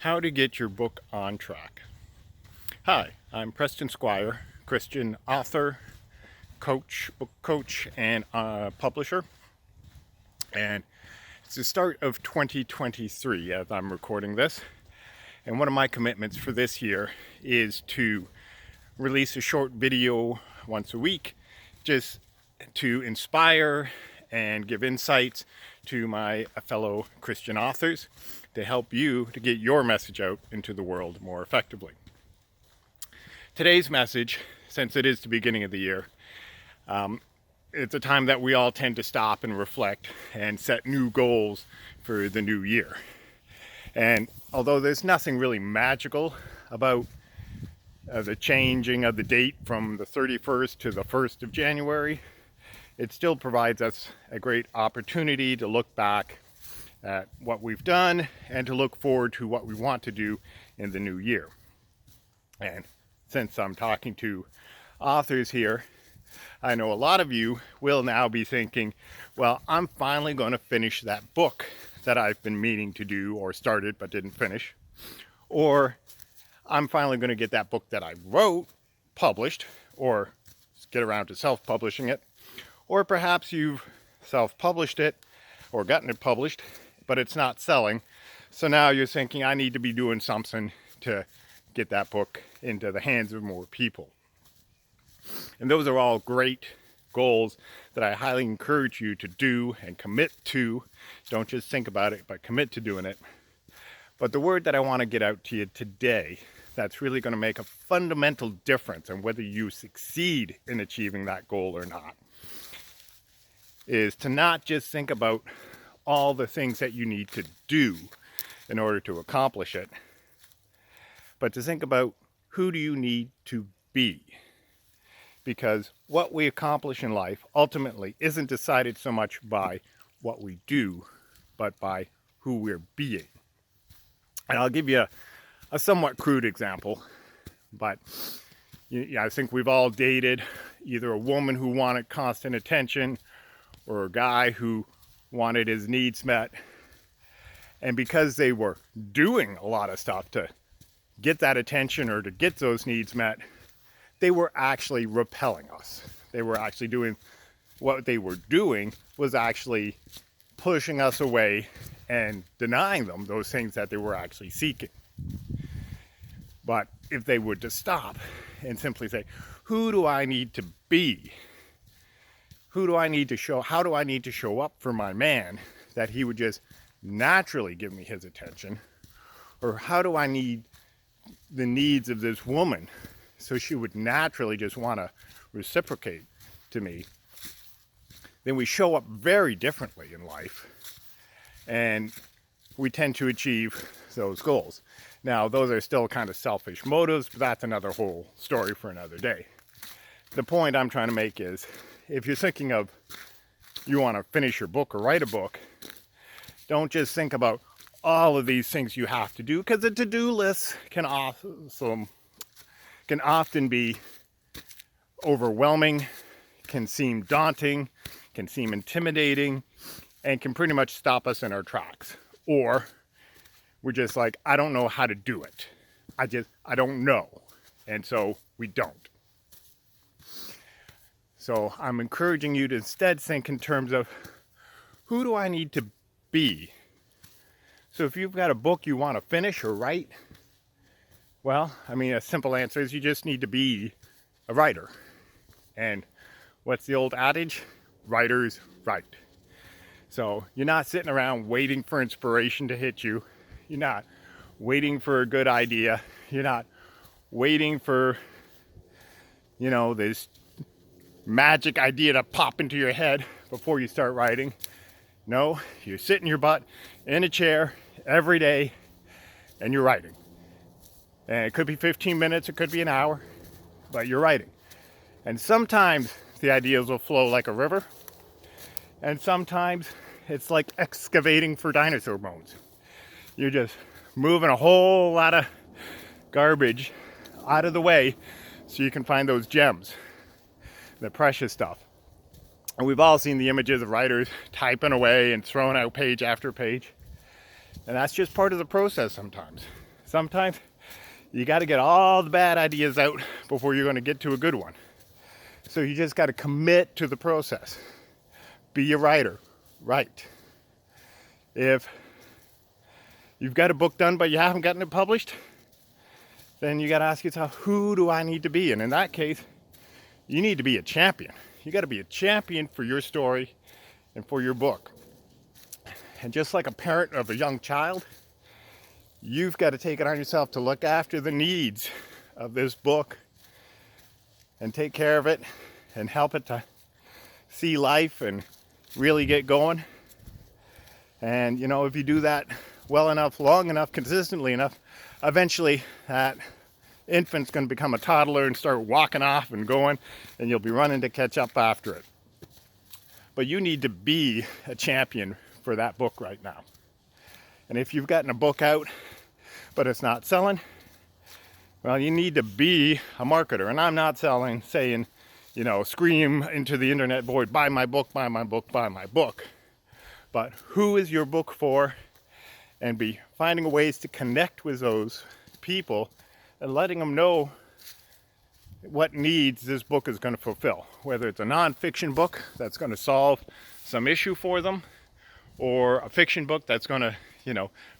How to get your book on track. Hi, I'm Preston Squire, Christian author, coach, book coach, and publisher. And it's the start of 2023 as I'm recording this. And one of my commitments for this year is to release a short video once a week, just to inspire and give insights to my fellow Christian authors to help you to get your message out into the world more effectively. Today's message, since it is the beginning of the year, it's a time that we all tend to stop and reflect and set new goals for the new year. And although there's nothing really magical about the changing of the date from the 31st to the 1st of January, it still provides us a great opportunity to look back at what we've done and to look forward to what we want to do in the new year. And since I'm talking to authors here, I know a lot of you will now be thinking, well, I'm finally going to finish that book that I've been meaning to do or started but didn't finish. Or I'm finally going to get that book that I wrote published, or get around to self-publishing it. Or perhaps you've self-published it or gotten it published, but it's not selling. So now you're thinking, I need to be doing something to get that book into the hands of more people. And those are all great goals that I highly encourage you to do and commit to. Don't just think about it, but commit to doing it. But the word that I want to get out to you today that's really going to make a fundamental difference in whether you succeed in achieving that goal or not is to not just think about all the things that you need to do in order to accomplish it, but to think about who do you need to be. Because what we accomplish in life ultimately isn't decided so much by what we do, but by who we're being. And I'll give you a somewhat crude example, but I think we've all dated either a woman who wanted constant attention or a guy who wanted his needs met. And because they were doing a lot of stuff to get that attention or to get those needs met, they were actually repelling us. They were actually doing what they were doing was actually pushing us away and denying them those things that they were actually seeking. But if they would just stop and simply say, who do I need to be? Who do I need to show? How do I need to show up for my man that he would just naturally give me his attention? Or how do I need the needs of this woman so she would naturally just want to reciprocate to me? Then we show up very differently in life, and we tend to achieve those goals. Now, those are still kind of selfish motives, but that's another whole story for another day. The point I'm trying to make is, if you're thinking of you want to finish your book or write a book, don't just think about all of these things you have to do, because the to-do list can often be overwhelming, can seem daunting, can seem intimidating, and can pretty much stop us in our tracks. Or we're just like, I don't know how to do it. I don't know. And so we don't. So I'm encouraging you to instead think in terms of, who do I need to be? So if you've got a book you want to finish or write, well, a simple answer is you just need to be a writer. And what's the old adage? Writers write. So you're not sitting around waiting for inspiration to hit you. You're not waiting for a good idea. You're not waiting for, this magic idea to pop into your head before you start writing. No, you're sitting your butt in a chair every day and you're writing. And it could be 15 minutes, it could be an hour, but you're writing. And sometimes the ideas will flow like a river, and sometimes it's like excavating for dinosaur bones. You're just moving a whole lot of garbage out of the way so you can find those gems, the precious stuff. And we've all seen the images of writers typing away and throwing out page after page. And that's just part of the process sometimes. Sometimes you got to get all the bad ideas out before you're going to get to a good one. So you just got to commit to the process. Be a writer. Write. If you've got a book done but you haven't gotten it published, then you got to ask yourself, who do I need to be? And in that case, you need to be a champion. You got to be a champion for your story and for your book. And just like a parent of a young child, you've got to take it on yourself to look after the needs of this book and take care of it and help it to see life and really get going. And if you do that well enough, long enough, consistently enough, eventually that infant's going to become a toddler and start walking off and going, and you'll be running to catch up after it. But you need to be a champion for that book right now. And if you've gotten a book out but it's not selling, well, you need to be a marketer. And I'm not saying, scream into the internet void, buy my book, buy my book, buy my book. But who is your book for? And be finding ways to connect with those people and letting them know what needs this book is going to fulfill. Whether it's a nonfiction book that's going to solve some issue for them, or a fiction book that's going to,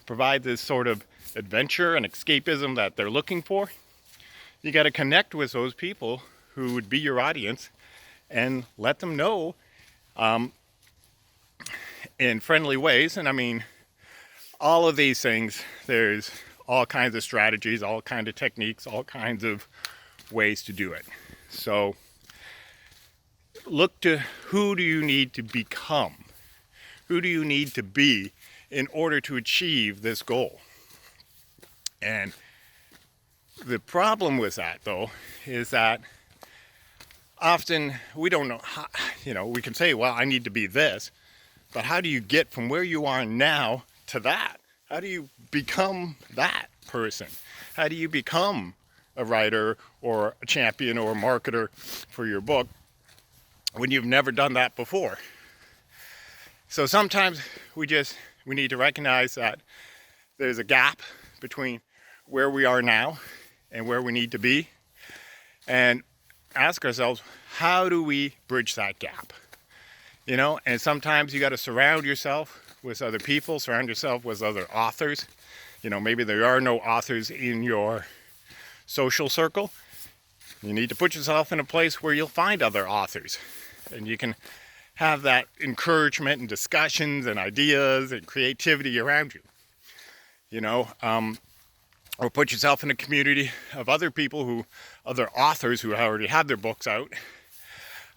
provide this sort of adventure and escapism that they're looking for. You got to connect with those people who would be your audience and let them know in friendly ways. And I mean, all of these things, there's all kinds of strategies, all kinds of techniques, all kinds of ways to do it. So look to who do you need to become? Who do you need to be in order to achieve this goal? And the problem with that, though, is that often we don't know how, we can say, well, I need to be this, but how do you get from where you are now to that? How do you become that person? How do you become a writer or a champion or a marketer for your book when you've never done that before? So sometimes we need to recognize that there's a gap between where we are now and where we need to be, and ask ourselves, how do we bridge that gap? And sometimes you got to surround yourself with other people, surround yourself with other authors. Maybe there are no authors in your social circle. You need to put yourself in a place where you'll find other authors, and you can have that encouragement and discussions and ideas and creativity around you. Or put yourself in a community of other authors who already have their books out,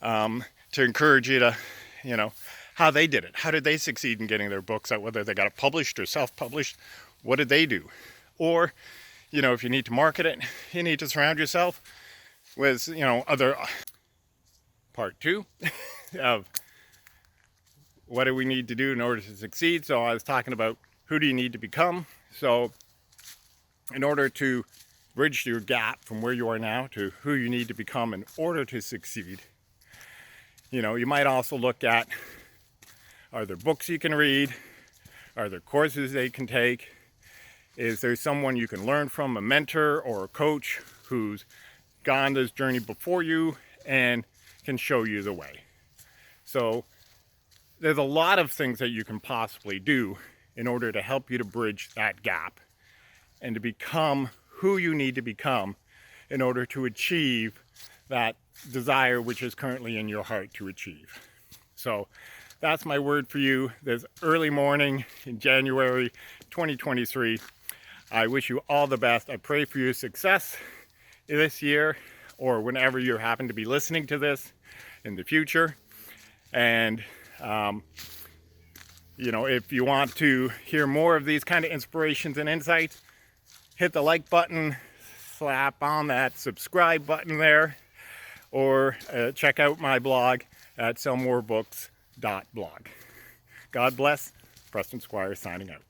to encourage you to, how they did it. How did they succeed in getting their books out? Whether they got it published or self-published, what did they do? Or, if you need to market it, you need to surround yourself with, other. Part 2 of what do we need to do in order to succeed. So I was talking about who do you need to become. So in order to bridge your gap from where you are now to who you need to become in order to succeed, you might also look at, are there books you can read? Are there courses they can take? Is there someone you can learn from, a mentor or a coach who's gone this journey before you and can show you the way? So there's a lot of things that you can possibly do in order to help you to bridge that gap and to become who you need to become in order to achieve that desire which is currently in your heart to achieve. So that's my word for you this early morning in January 2023. I wish you all the best. I pray for your success this year, or whenever you happen to be listening to this in the future. And if you want to hear more of these kind of inspirations and insights, hit the like button, slap on that subscribe button there, or check out my blog at sellmorebooks.blog. God bless. Preston Squire signing out.